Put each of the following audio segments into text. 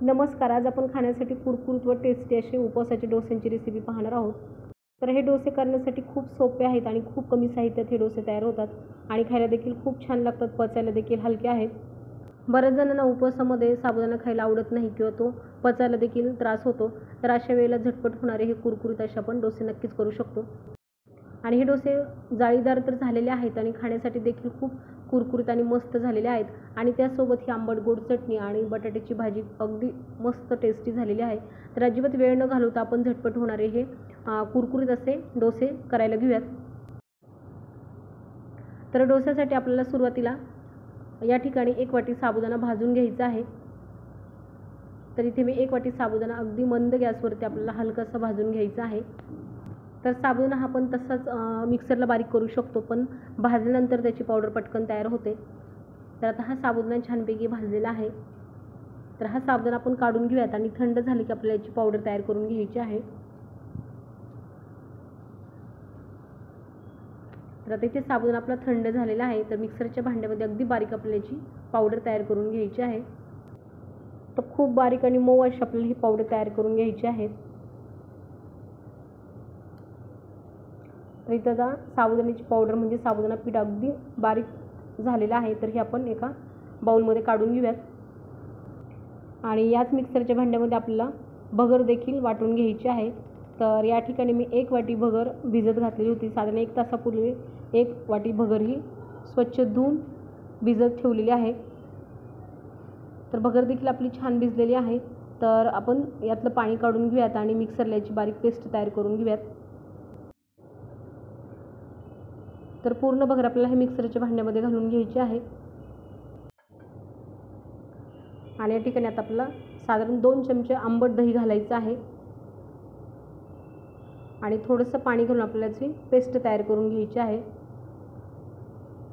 नमस्कार. आज आपण खाण्यासाठी कुरकुरीत व टेस्टी असे उपवासाचे डोस्यांची रेसिपी पाहणार आहोत. तर हे डोसे करण्यासाठी खूप सोपे आहेत आणि खूप कमी साहित्यात हे डोसे तयार होतात आणि खायला देखील खूप छान लागतात. पचायला देखील हलके आहेत. बऱ्याच जणांना उपवासामध्ये साबुदाणा खायला आवडत नाही किंवा तो पचायला देखील त्रास होतो. तर अशा वेळेला झटपट होणारे हे कुरकुरीत असे आपण डोसे नक्कीच करू शकतो. आणि हे डोसे जाळीदार तर झालेले आहेत आणि खाण्यासाठी देखील खूप कुरकुरीत आणि मस्त झालेले आहेत. आणि त्यासोबत ही आंबट गोड चटणी आणि बटाट्याची भाजी अगदी मस्त टेस्टी झालेली आहे. तर अजिबात वेळ न घालवता आपण झटपट होणारे हे कुरकुरीत असे डोसे करायला घेऊयात. तर डोस्यासाठी आपल्याला सुरुवातीला या ठिकाणी 1 वाटी साबुदाणा भाजून घ्यायचा आहे. तर इथे मी 1 वाटी साबुदाणा अगदी मंद गॅसवरती आपल्याला हलकासा भाजून घ्यायचा आहे. तर साबुदाणा हा पण तसाच मिक्सरला बारीक करू शकतो, पण भाजल्यानंतर त्याची पावडर पटकन तयार होते. तर आता हा साबुदाणा छानपैकी भाजलेला आहे. तर हा साबुदाणा आपण काढून घेऊयात आणि थंड झाली की आपल्याला याची पावडर तयार करून घ्यायची आहे. तर आता इथे साबुदाणा आपला थंड झालेला आहे. तर मिक्सरच्या भांड्यामध्ये अगदी बारीक आपल्याला याची पावडर तयार करून घ्यायची आहे. तर खूप बारीक आणि मऊ अशी आपल्याला ही पावडर तयार करून घ्यायची आहे. तर इथं आता साबुदाण्याची पावडर म्हणजे साबुदाणा पीठ अगदी बारीक झालेला आहे. तर हे आपण एका बाउलमध्ये काढून घेऊयात. आणि याच मिक्सरच्या भांड्यामध्ये आपल्याला भगर देखील वाटून घ्यायची आहे. तर या ठिकाणी मी 1 वाटी भगर भिजत घातलेली होती. साधारण 1 तासापूर्वी 1 वाटी भगर ही स्वच्छ धुवून भिजत ठेवलेली आहे. तर भगर देखील आपली छान भिजलेली आहे. तर आपण यातलं पाणी काढून घेऊयात आणि मिक्सरला याची बारीक पेस्ट तयार करून घेऊयात. तर पूर्ण भगर आपल्याला हे मिक्सरच्या भांड्यामध्ये घालून घ्यायची आहे. आणि या ठिकाणी आता आपल्याला साधारण 2 चमचे आंबट दही घालायचं आहे. आणि थोडंसं पाणी घालून आपल्याला याची पेस्ट तयार करून घ्यायची आहे.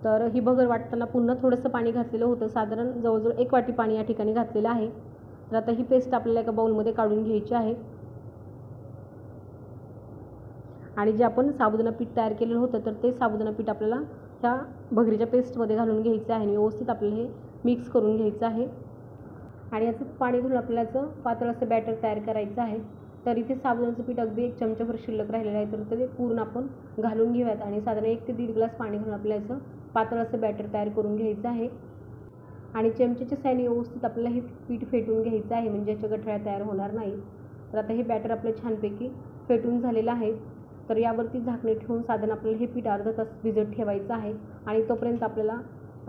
तर ही भगर वाटताना पुन्हा थोडंसं पाणी घातलेलं होतं. साधारण जवळजवळ 1 वाटी पाणी या ठिकाणी घातलेलं आहे. तर आता ही पेस्ट आपल्याला एका बाउलमध्ये काढून घ्यायची आहे. आणि जे आपण साबुदाणा पीठ तयार केलेलं होतं तर ते साबुदाणा पीठ आपल्याला ह्या भगरीच्या पेस्टमध्ये घालून घ्यायचं आहे आणि व्यवस्थित आपल्याला हे मिक्स करून घ्यायचं आहे. आणि याचं पाणी घालून आपल्याला याचं पातळ असं बॅटर तयार करायचं आहे. तर इथे साबुदाण्याचं पीठ अगदी 1 चमचाभर शिल्लक राहिलेलं आहे. तर ते पूर्ण आपण घालून घेऊयात आणि साधारण 1 ते 1.5 ग्लास पाणी घालून आपल्याला याचं पातळ असं बॅटर तयार करून घ्यायचं आहे. आणि चमच्याच्या साहाय्याने व्यवस्थित आपल्याला हे पीठ फेटून घ्यायचं आहे म्हणजे याच्या गठळ्या तयार होणार नाही. तर आता हे बॅटर आपलं छानपैकी फेटून झालेलं आहे. तर यावरती झाकणे ठेवून साधारण आपल्याला हे पीठ अर्धा तास भिजत ठेवायचं आहे. आणि तोपर्यंत आपल्याला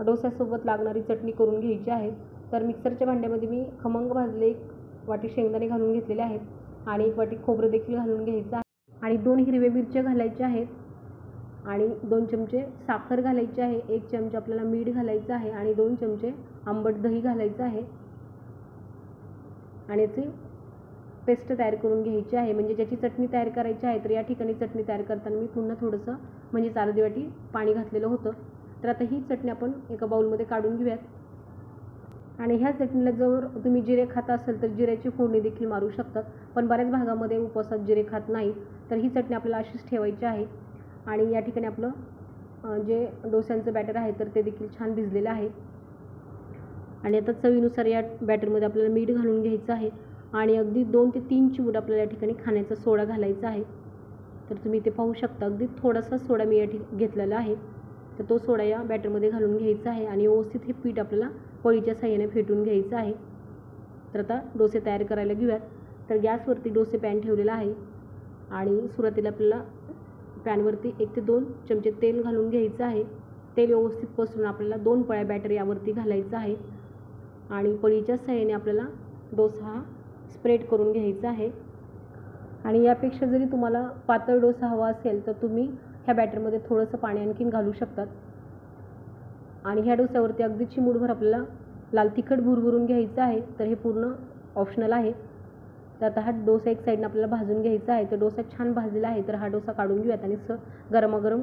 डोस्यासोबत लागणारी चटणी करून घ्यायची आहे. तर मिक्सरच्या भांड्यामध्ये मी खमंग भाजले 1 वाटी शेंगदाणे घालून घेतलेले आहेत आणि 1 वाटी खोबरं देखील घालून घ्यायचं आहे. आणि 2 हिरव्या मिरच्या घालायच्या आहेत आणि 2 चमचे साखर घालायची आहे. 1 चमचा आपल्याला मीठ घालायचं आहे आणि 2 चमचे आंबट दही घालायचं आहे. आणि याची पेस्ट तयार करून घ्यायची आहे म्हणजे ज्याची चटणी तयार करायची आहे. तर या ठिकाणी चटणी तयार करताना मी पुन्हा थोडंसं म्हणजे अर्धी वाटी पाणी घातलेलं होतं. तर आता ही चटणी आपण एका बाउलमध्ये काढून घेऊयात. आणि ह्या चटणीला जर तुम्ही जिरे खाता असेल तर जिऱ्याची फोडणी देखील मारू शकतात, पण बऱ्याच भागामध्ये उपवासात जिरे खात नाही. तर ही चटणी आपल्याला अशीच ठेवायची आहे. आणि या ठिकाणी आपलं जे डोस्यांचं बॅटर आहे तर ते देखील छान भिजलेलं आहे. आणि आता चवीनुसार या बॅटरमध्ये आपल्याला मीठ घालून घ्यायचं आहे आणि अगदी 2 ते 3 चिमूट आपल्याला या ठिकाणी खाण्याचा सोडा घालायचा आहे. तर तुम्ही इथे पाहू शकता अगदी थोडासा सोडा मी या ठिकाणी घेतलेला आहे. तर तो सोडा या बॅटरमध्ये घालून घ्यायचा आहे आणि व्यवस्थित हे पीठ आपल्याला पळीच्या साहाय्याने फेटून घ्यायचं आहे. तर आता डोसे तयार करायला घेऊयात. तर गॅसवरती डोसे पॅन ठेवलेला आहे आणि सुरुवातीला आपल्याला पॅनवरती 1 ते 2 चमचे तेल घालून घ्यायचं आहे. तेल व्यवस्थित पसरून आपल्याला 2 पळ्या बॅटर यावरती घालायचं आहे आणि पळीच्या साहाय्याने आपल्याला डोसा हा स्प्रेड करून घ्यायचा आहे. आणि यापेक्षा जरी तुम्हाला पातळ डोसा हवा असेल तर तुम्ही ह्या बॅटरमध्ये थोडंसं पाणी आणखीन घालू शकतात. आणि ह्या डोस्यावरती अगदी चिमूटभर आपल्याला लाल तिखट भुरभुरून घ्यायचं आहे. तर हे पूर्ण ऑप्शनल आहे. तर आता हा डोसा एक साईडनं आपल्याला भाजून घ्यायचा आहे. तर डोसा छान भाजलेला आहे. तर हा डोसा काढून घेऊयात आणि गरमागरम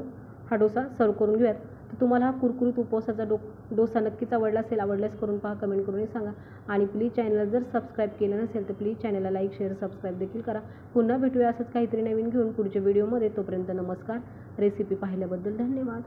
हा डोसा सर्व करून घेऊयात. तर तुम्हाला हा कुरकुरीत उपवासाचा डोसा नक्कीच आवडला असेल. आवडल्यास करून पहा, कमेंट करून सांगा. आणि प्लीज चॅनलला जर सबस्क्राईब केलं नसेल तर प्लीज चॅनलला लाईक, शेअर, सबस्क्राईब देखील करा. पुन्हा भेटूया असंच काहीतरी नवीन घेऊन पुढच्या व्हिडिओमध्ये. तोपर्यंत नमस्कार. रेसिपी पाहिल्याबद्दल धन्यवाद.